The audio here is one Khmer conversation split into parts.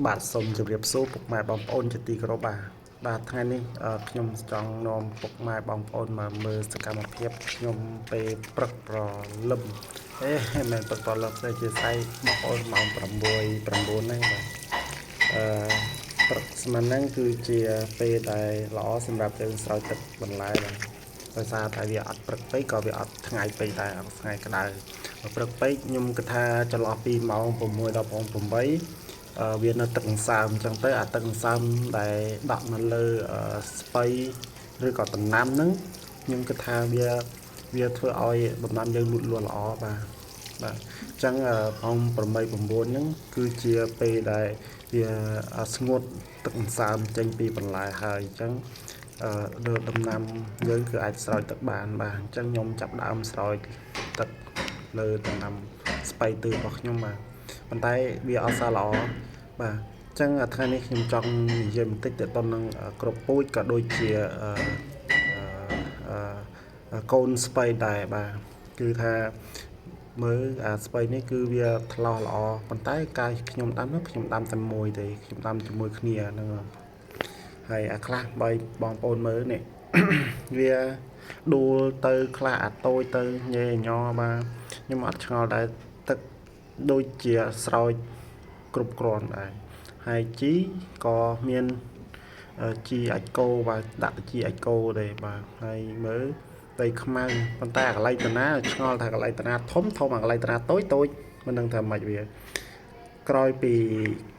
បាទសូមជម្រាបសួរពុកម៉ែបងប្អូនជាទីគោរពបាទថ្ងៃនេះខ្ញុំចង់នាំពុកម៉ែបងប្អូនមកមើលសកម្មភាពខ្ញុំពេលព្រឹកព្រលឹមមិនមែនព្រឹកព្រលឹមទេជាស្អែកបងប្អូនម៉ោង6 9ហ្នឹងបាទព្រឹកស្មានហ្នឹងគឺជាពេលដែលល្អសម្រាប់យើងស្រោចទឹកបន្លែបាទដោយសារតែវាអត់ព្រឹកពេកក៏វាអត់ថ្ងៃពេកដែរអត់ថ្ងៃក្តៅព្រឹកពេកខ្ញុំគិតថាចន្លោះពីម៉ោង6ដល់ម៉ោង8វានៅទឹកសើមអញ្ចឹងទៅអាទឹកសើមដែលដាក់នៅលើស្ពៃឬក៏ដំណាំហ្នឹងខ្ញុំគិតថាវាធ្វើឲ្យដំណាំយើងលូតលាស់ល្អបាទអញ្ចឹងម៉ោង8 9ហ្នឹងគឺជាពេលដែលវាស្ងួតទឹកសើមចេញពីបន្លែហើយអញ្ចឹងលើដំណាំយើងគឺអាចស្រោចទឹកបានបាទអញ្ចឹងខ្ញុំចាប់ដើមស្រោចទឹកលើដំណាំស្ពៃតឿរបស់ខ្ញុំបាទប៉ុន្តែវាអត់សាល្អបាទអញ្ចឹងថ្ងៃនេះខ្ញុំចង់និយាយបន្តិចទៅដល់នឹងក្របពូជក៏ដូចជាកូនស្ពៃដែរបាទគឺថាមើលអាស្ពៃនេះគឺវាថ្លោះល្អប៉ុន្តែកាលខ្ញុំដាំនោះខ្ញុំដាំតែមួយទេខ្ញុំដាំជាមួយគ្នាហ្នឹងហើយអាខ្លះបើបងប្អូនមើលនេះ វាដួលទៅខ្លះអាតូចទៅញ៉េញ៉បាទខ្ញុំអត់ឆ្ងល់ដែរទឹកដូចជាស្រោចគ្រប់គ្រាន់ដែរហើយជីក៏មានជីអាចគោបាទដាក់ជីអាចគោដែរបាទហើយមើលដីខ្មៅប៉ុន្តែអាកន្លែងតាណាឆ្ងល់ថាកន្លែងតាណាធំអាកន្លែងតាណាតូចមិនដឹងថាម៉េចវាក្រោយពី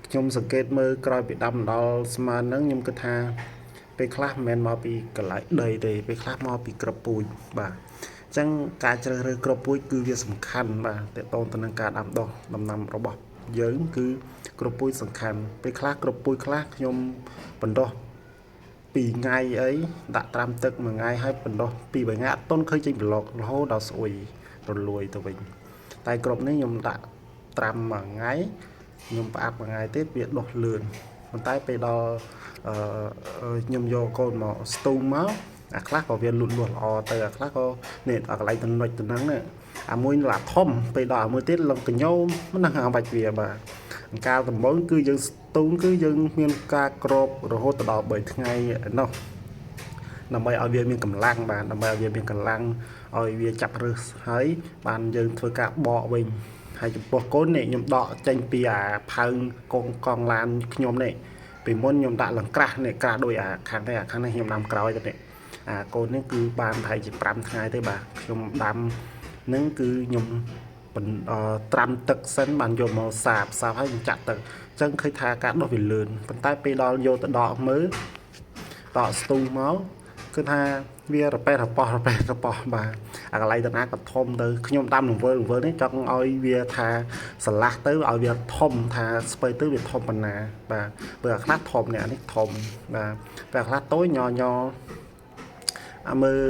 ខ្ញុំសង្កេតមើលក្រោយពីដាំដល់ស្មានហ្នឹងខ្ញុំគិតថាពេលខ្លះមិនមែនមកពីកន្លែងដីទេពេលខ្លះមកពីក្របពូជបាទអញ្ចឹងការជ្រើសរើសក្របពូជគឺវាសំខាន់បាទតកតងទៅនឹងការដាំដុះដំណាំរបស់យើងគឺក្របពូជសំខាន់ពេលខ្លះក្របពូជខ្លះខ្ញុំបណ្ដោះ2ថ្ងៃអីដាក់ត្រាំទឹក1ថ្ងៃហើយបណ្ដោះ2 3ថ្ងៃអត់ទាន់ឃើញចេញប្លុករហូតដល់ស្អុយរលួយទៅវិញតែក្របនេះខ្ញុំដាក់ត្រាំ1ថ្ងៃខ្ញុំផ្អាប់1ថ្ងៃទៀតវាដុះលឿនប៉ុន្តែពេលដល់ខ្ញុំយកកូនមកស្ទូងមកអាខ្លះក៏វាលូតលាស់ល្អទៅអាខ្លះក៏នេះអាកន្លែងទំនុចទៅហ្នឹងអាមួយឡាធំពេលដល់អាមួយទៀតឡើងកញោមមិនដឹងអាបាច់វាបាទអង្ការដំបូងគឺយើងស្ទូងគឺយើងមានការក្របរហូតដល់3ថ្ងៃនោះដើម្បីឲ្យវាមានកម្លាំងបាទដើម្បីឲ្យវាមានកម្លាំងឲ្យវាចាប់រឹសហើយបានយើងធ្វើការបកវិញហើយចំពោះកូននេះខ្ញុំដកចេញពីអាផើងកងឡានខ្ញុំនេះពីមុនខ្ញុំដាក់លង្ក្រាស់នេះក្រាស់ដោយអាខាងនេះខ្ញុំដាំក្រោយទៅនេះអាកូននេះគឺបានប្រហែលជា5ថ្ងៃទេបាទខ្ញុំដាំនឹងគឺខ្ញុំត្រាំទឹកសិនបានយកមកសាបហើយចាក់ទឹកអញ្ចឹងឃើញថាការដុះវាលឿនប៉ុន្តែពេលដល់យកទៅដកមើលដកស្ទូងមកគឺថាវារប៉េះរប៉ោះបាទអាកន្លែងតាណាក៏ធំទៅខ្ញុំដាំរង្វើនេះចង់ឲ្យវាថាស្រឡះទៅឲ្យវាធំថាស្ពៃទៅវាធំប៉ុណ្ណាបាទព្រោះអាខ្លះធំនេះអានេះធំបាទតែអាខ្លះតូចញ៉អាមើល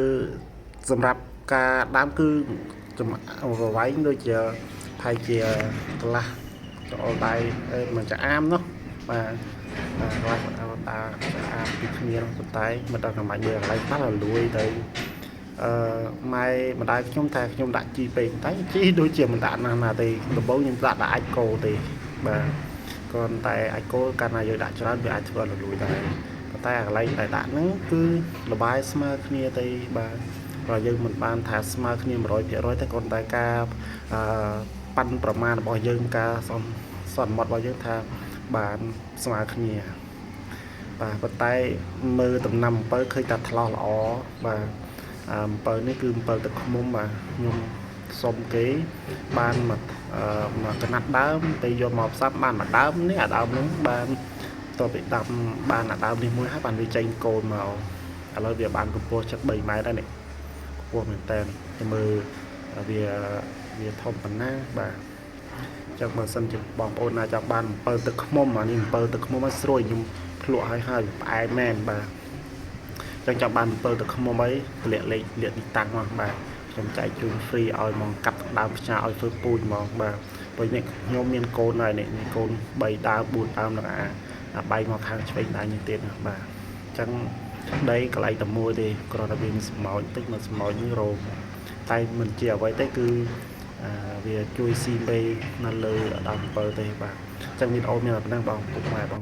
សម្រាប់ការដាំគឺប្រវែងដូចជាថៃជាកន្លះចូលដៃមិនចាអាមនោះបាទកន្លះតាអាមពីគ្នានោះប៉ុន្តែមិនដឹងថាម៉េចវាកន្លែងខ្លះលួយទៅម៉ែម្ដាយខ្ញុំថាខ្ញុំដាក់ជីពេកតែជីដូចជាមិនដាក់ណាទេដំបូងខ្ញុំដាក់អាចគោទេបាទគ្រាន់តែអាចគោកាលណាយើងដាក់ច្រើនវាអាចធ្វើឲ្យលួយដែរប៉ុន្តែអាកន្លែងដែលដាក់ហ្នឹងគឺលបាយស្មើគ្នាទេបាទព្រោះយើងមិនបានថាស្មើគ្នា 100% ទេគ្រាន់តែការប៉ាន់ប្រមាណរបស់យើងការសន្មត់របស់យើងថាបានស្មើគ្នាបាទប៉ុន្តែមើលដំណាំអំពៅឃើញតែថ្លោះល្អបាទអំពៅនេះគឺអំពៅទឹកឃ្មុំបាទខ្ញុំសុំគេបានមកកណាត់ដើមទៅយកមកផ្សាប់បានមួយដើមនេះអាដើមនេះបានតទៅដាំបានអាដើមនេះមួយហើយបានវាចេញកូនមកឥឡូវវាបានកម្ពស់ជិត3ម៉ែត្រហើយនេះខ្ពស់មែនតើមើលវាធំប៉ុណ្ណាបាទចឹងបើសិនជាបងប្អូនណាចង់បានអំពៅទឹកឃ្មុំអានេះអំពៅទឹកឃ្មុំឲ្យស្រួយខ្ញុំភ្លក់ឲ្យផ្អែមមែនបាទចឹងចង់បានអំពៅទឹកឃ្មុំអីតម្លាក់លេខលាកទីតាំងមកបាទខ្ញុំចែកជូន free ឲ្យមកកាប់ដើមផ្ញើឲ្យធ្វើពូជហ្មងបាទព្រោះនេះខ្ញុំមានកូនហើយនេះកូន3ដើម4ដើមនឹងអាបែកមកខាងឆ្វេងដៃនេះទៀតបាទអញ្ចឹងដីកន្លែងតែមួយទេគ្រាន់តែវាមានស្មោចតិចមកស្មោចនេះរោមតែមិនជាអ្វីទេគឺ វាជួយស៊ីមេនៅលើដើមអំពៅទេបាទអញ្ចឹងវីដេអូមានតែប៉ុណ្្នឹងបងពុកម៉ែបង